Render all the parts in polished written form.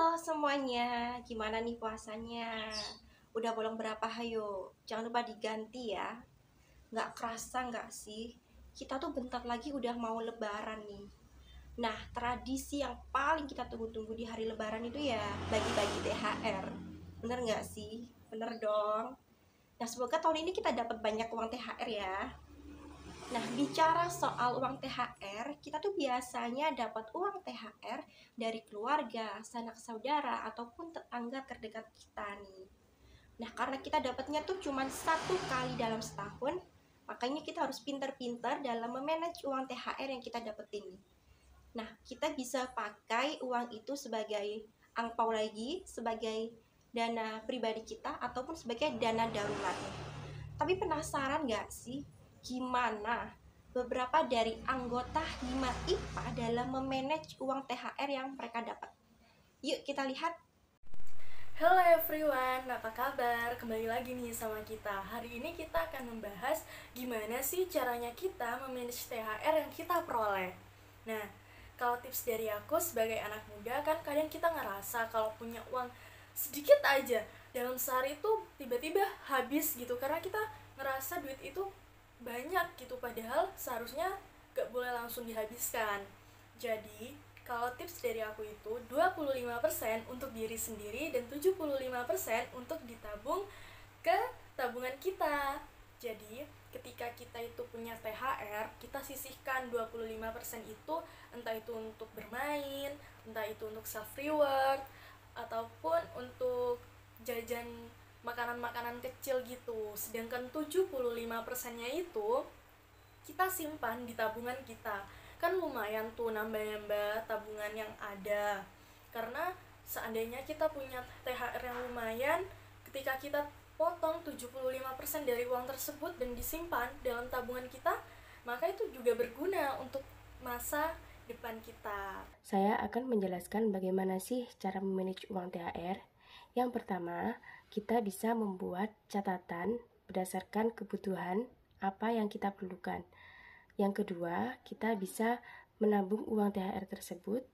Halo semuanya, gimana nih puasanya? Udah bolong berapa hayo? Jangan lupa diganti ya. Nggak kerasa nggak sih? Kita tuh bentar lagi udah mau lebaran nih. Nah, tradisi yang paling kita tunggu-tunggu di hari lebaran itu ya bagi-bagi THR. Bener nggak sih? Bener dong. Nah, semoga tahun ini kita dapat banyak uang THR ya. Nah, bicara soal uang THR, kita tuh biasanya dapat uang THR dari keluarga, sanak saudara, ataupun tetangga terdekat kita nih. Nah, karena kita dapatnya tuh cuma satu kali dalam setahun, makanya kita harus pintar-pintar dalam memanage uang THR yang kita dapetin nih. Nah, kita bisa pakai uang itu sebagai angpau lagi, sebagai dana pribadi kita, ataupun sebagai dana darurat. Tapi penasaran nggak sih gimana beberapa dari anggota Hima IPA dalam memanage uang THR yang mereka dapat? Yuk kita lihat. Hello everyone, apa kabar? Kembali lagi nih sama kita. Hari ini kita akan membahas gimana sih caranya kita memanage THR yang kita peroleh. Nah, kalau tips dari aku sebagai anak muda kan kadang kita ngerasa kalau punya uang sedikit aja dalam sehari itu tiba-tiba habis gitu karena kita ngerasa duit itu banyak gitu padahal seharusnya gak boleh langsung dihabiskan. Jadi, kalau tips dari aku itu 25% untuk diri sendiri dan 75% untuk ditabung ke tabungan kita. Jadi, ketika kita itu punya THR, kita sisihkan 25% itu entah itu untuk bermain, entah itu untuk self reward ataupun untuk jajan makanan-makanan kecil gitu. Sedangkan 75%-nya itu kita simpan di tabungan kita. Kan lumayan tuh nambah-nambah tabungan yang ada. Karena seandainya kita punya THR yang lumayan, ketika kita potong 75% dari uang tersebut dan disimpan dalam tabungan kita, maka itu juga berguna untuk masa depan kita. Saya akan menjelaskan bagaimana sih cara memanage uang THR. Yang pertama, kita bisa membuat catatan berdasarkan kebutuhan apa yang kita perlukan. Yang kedua, kita bisa menabung uang THR tersebut.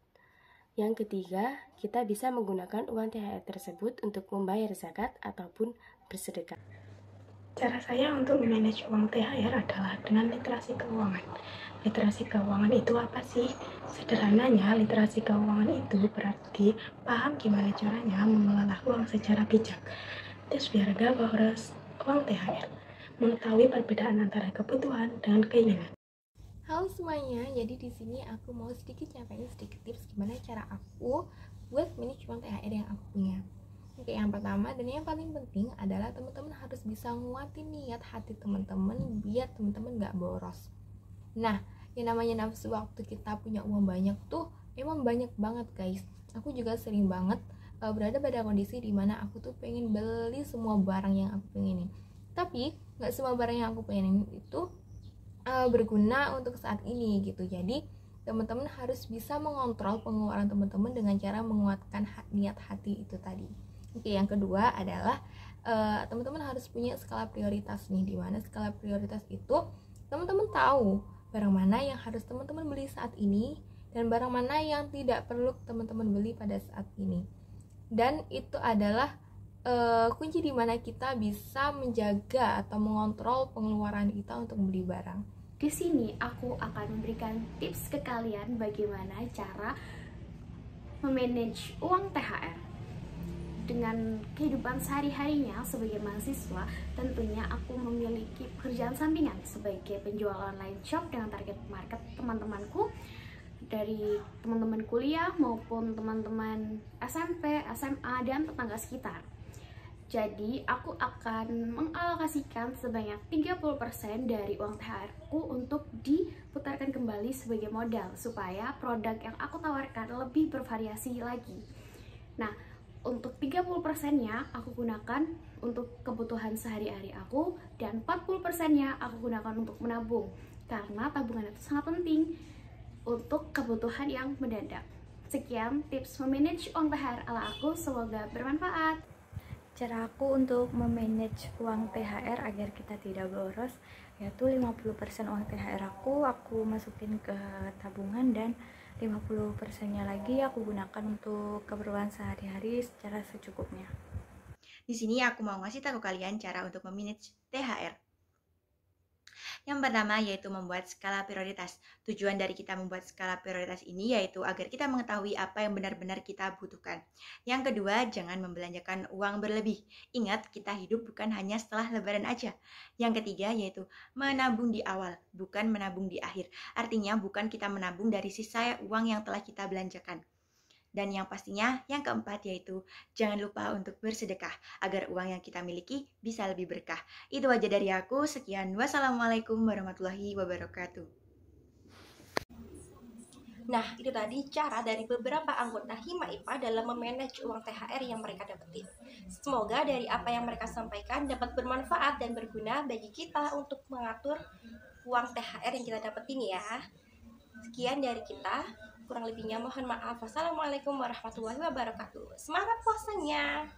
Yang ketiga, kita bisa menggunakan uang THR tersebut untuk membayar zakat ataupun bersedekah. Cara saya untuk memanage uang THR adalah dengan literasi keuangan. Literasi keuangan itu apa sih? Sederhananya, literasi keuangan itu berarti paham gimana caranya mengelola uang secara bijak. Tips biar gak boros uang THR. Mengetahui perbedaan antara kebutuhan dengan keinginan. Halo semuanya, jadi di sini aku mau sedikit nyampein sedikit tips gimana cara aku buat manage uang THR yang aku punya. Oke, yang pertama dan yang paling penting adalah teman-teman harus bisa nguatin niat hati teman-teman biar teman-teman gak boros. Nah, yang namanya nafsu waktu kita punya uang banyak tuh emang banyak banget guys. Aku juga sering banget berada pada kondisi dimana aku tuh pengen beli semua barang yang aku pengenin. Tapi gak semua barang yang aku pengenin itu berguna untuk saat ini gitu. Jadi teman-teman harus bisa mengontrol pengeluaran teman-teman dengan cara menguatkan niat hati itu tadi. Oke, yang kedua adalah teman-teman harus punya skala prioritas nih, di mana skala prioritas itu teman-teman tahu barang mana yang harus teman-teman beli saat ini dan barang mana yang tidak perlu teman-teman beli pada saat ini. Dan itu adalah kunci di mana kita bisa menjaga atau mengontrol pengeluaran kita untuk beli barang. Di sini aku akan memberikan tips ke kalian bagaimana cara memanage uang THR. Dengan kehidupan sehari-harinya sebagai mahasiswa, tentunya aku memiliki pekerjaan sampingan sebagai penjual online shop dengan target market teman-temanku dari teman-teman kuliah maupun teman-teman SMP, SMA, dan tetangga sekitar. Jadi, aku akan mengalokasikan sebanyak 30% dari uang THR-ku untuk diputarkan kembali sebagai modal supaya produk yang aku tawarkan lebih bervariasi lagi. Nah, untuk 30%-nya aku gunakan untuk kebutuhan sehari-hari aku dan 40%-nya aku gunakan untuk menabung karena tabungan itu sangat penting untuk kebutuhan yang mendadak. Sekian tips memanage uang THR ala aku, semoga bermanfaat. Cara aku untuk memanage uang THR agar kita tidak boros yaitu 50% uang THR aku masukin ke tabungan dan 50%-nya lagi aku gunakan untuk keperluan sehari-hari secara secukupnya. Di sini aku mau ngasih tahu kalian cara untuk memanage THR. Yang pertama yaitu membuat skala prioritas. Tujuan dari kita membuat skala prioritas ini yaitu agar kita mengetahui apa yang benar-benar kita butuhkan. Yang kedua, jangan membelanjakan uang berlebih. Ingat, kita hidup bukan hanya setelah lebaran aja. Yang ketiga yaitu menabung di awal, bukan menabung di akhir. Artinya bukan kita menabung dari sisa uang yang telah kita belanjakan. Dan yang pastinya, yang keempat yaitu jangan lupa untuk bersedekah agar uang yang kita miliki bisa lebih berkah. Itu aja dari aku. Sekian. Wassalamualaikum warahmatullahi wabarakatuh. Nah, itu tadi cara dari beberapa anggota Hima IPA dalam memanage uang THR yang mereka dapetin. Semoga dari apa yang mereka sampaikan dapat bermanfaat dan berguna bagi kita untuk mengatur uang THR yang kita dapetin ya. Sekian dari kita. Kurang lebihnya mohon maaf. Wassalamualaikum warahmatullahi wabarakatuh. Semangat puasanya.